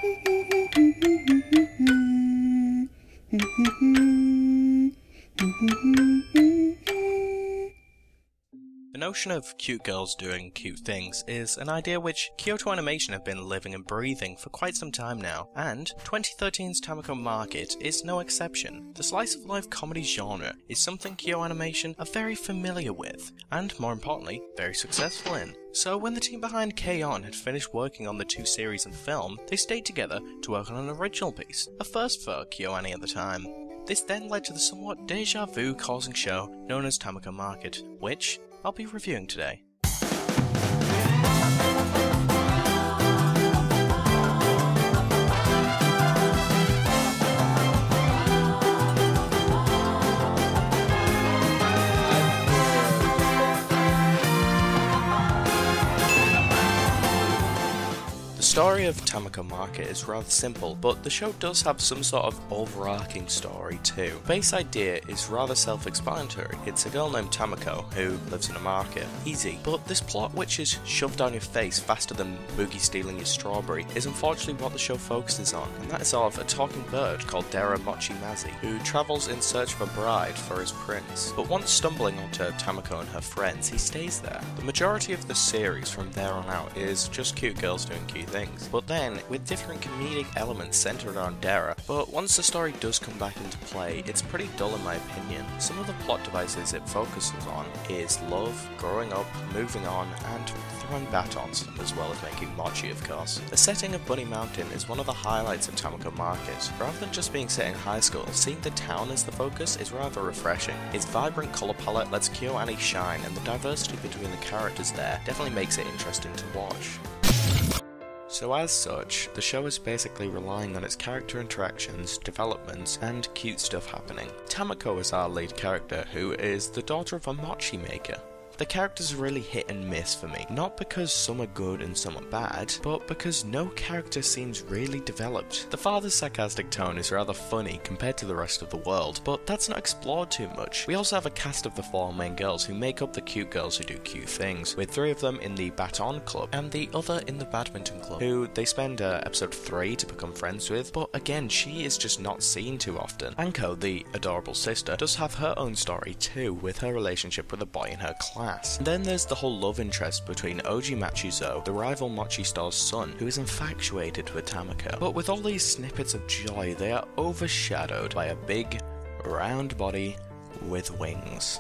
The notion of cute girls doing cute things is an idea which Kyoto Animation have been living and breathing for quite some time now, and 2013's Tamako Market is no exception. The slice of life comedy genre is something Kyoto Animation are very familiar with, and more importantly, very successful in. So when the team behind K-On! Had finished working on the two series and film, they stayed together to work on an original piece, a first for KyoAni at the time. This then led to the somewhat deja vu causing show known as Tamako Market, which I'll be reviewing today. The story of Tamako Market is rather simple, but the show does have some sort of overarching story too. The base idea is rather self-explanatory. It's a girl named Tamako who lives in a market. Easy. But this plot, which is shoved down your face faster than Moogie stealing your strawberry, is unfortunately what the show focuses on, and that is of a talking bird called Dera Mochi Mazi, who travels in search of a bride for his prince. But once stumbling onto Tamako and her friends, he stays there. The majority of the series from there on out is just cute girls doing cute things. But then, with different comedic elements centered around Dara, but once the story does come back into play, it's pretty dull in my opinion. Some of the plot devices it focuses on is love, growing up, moving on, and throwing batons, as well as making mochi of course. The setting of Bunny Mountain is one of the highlights of Tamako Market. Rather than just being set in high school, seeing the town as the focus is rather refreshing. Its vibrant colour palette lets KyoAni shine, and the diversity between the characters there definitely makes it interesting to watch. So as such, the show is basically relying on its character interactions, developments, and cute stuff happening. Tamako is our lead character, who is the daughter of a mochi maker. The characters really hit and miss for me, not because some are good and some are bad, but because no character seems really developed. The father's sarcastic tone is rather funny compared to the rest of the world, but that's not explored too much. We also have a cast of the four main girls who make up the cute girls who do cute things, with three of them in the baton club and the other in the badminton club, who they spend episode 3 to become friends with, but again she is just not seen too often. Anko, the adorable sister, does have her own story too, with her relationship with a boy in her class. And then there's the whole love interest between Oji Machizo, the rival mochi store's son, who is infatuated with Tamako. But with all these snippets of joy, they are overshadowed by a big, round body with wings.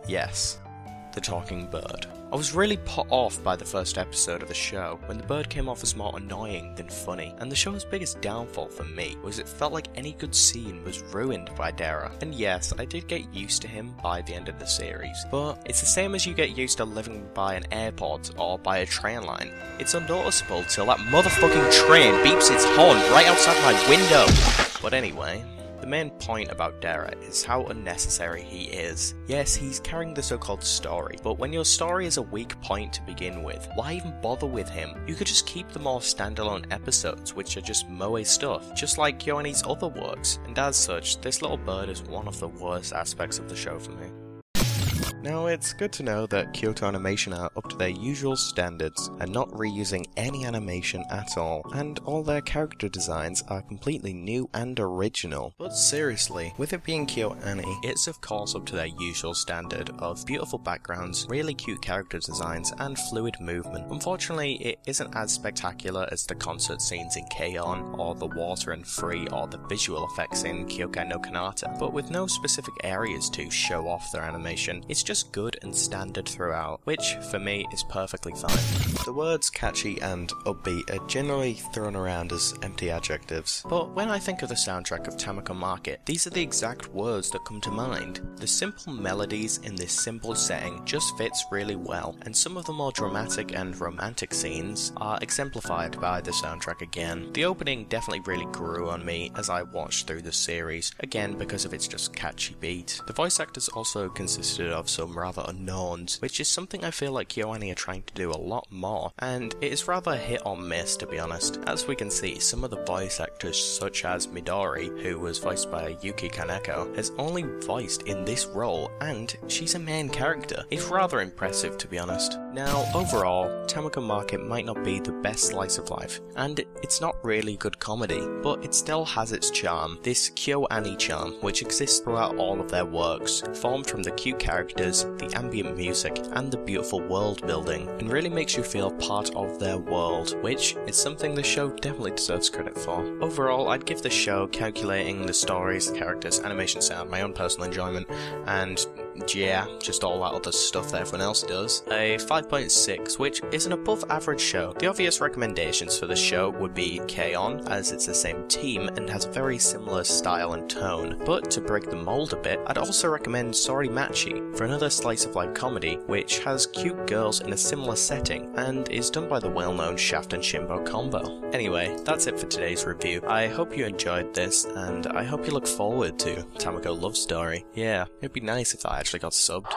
Yes, the talking bird. I was really put off by the first episode of the show, when the bird came off as more annoying than funny, and the show's biggest downfall for me was it felt like any good scene was ruined by Dara. And yes, I did get used to him by the end of the series, but it's the same as you get used to living by an airport or by a train line. It's unnoticeable till that motherfucking train beeps its horn right outside my window! But anyway, the main point about Dara is how unnecessary he is. Yes, he's carrying the so-called story, but when your story is a weak point to begin with, why even bother with him? You could just keep the more standalone episodes, which are just moe stuff, just like KyoAni's other works, and as such, this little bird is one of the worst aspects of the show for me. Now, it's good to know that Kyoto Animation are up to their usual standards and not reusing any animation at all, and all their character designs are completely new and original. But seriously, with it being KyoAni, it's of course up to their usual standard of beautiful backgrounds, really cute character designs, and fluid movement. Unfortunately, it isn't as spectacular as the concert scenes in K-On! Or the water and free or the visual effects in Kyokai no Kanata, but with no specific areas to show off their animation, it's just good and standard throughout, which for me is perfectly fine. The words catchy and upbeat are generally thrown around as empty adjectives, but when I think of the soundtrack of Tamako Market, these are the exact words that come to mind. The simple melodies in this simple setting just fits really well, and some of the more dramatic and romantic scenes are exemplified by the soundtrack again. The opening definitely really grew on me as I watched through the series, again because of its just catchy beat. The voice actors also consisted of some some rather unknowns, which is something I feel like KyoAni are trying to do a lot more, and it is rather hit or miss, to be honest. As we can see, some of the voice actors such as Midori, who was voiced by Yuki Kaneko, has only voiced in this role, and she's a main character. It's rather impressive, to be honest. Now, overall, Tamako Market might not be the best slice of life, and it's not really good comedy, but it still has its charm, this KyoAni charm, which exists throughout all of their works, formed from the cute characters, the ambient music, and the beautiful world building, and really makes you feel part of their world, which is something the show definitely deserves credit for. Overall, I'd give the show, calculating the stories, the characters, animation sound, my own personal enjoyment, and yeah, just all that other stuff that everyone else does, a 5.6, which is an above average show. The obvious recommendations for the show would be K-On!, as it's the same team and has a very similar style and tone, but to break the mold a bit, I'd also recommend Sorimachi for another slice of life comedy, which has cute girls in a similar setting, and is done by the well-known Shaft and Shimbo combo. Anyway, that's it for today's review. I hope you enjoyed this, and I hope you look forward to Tamako Love Story. Yeah, it'd be nice if I actually got subbed.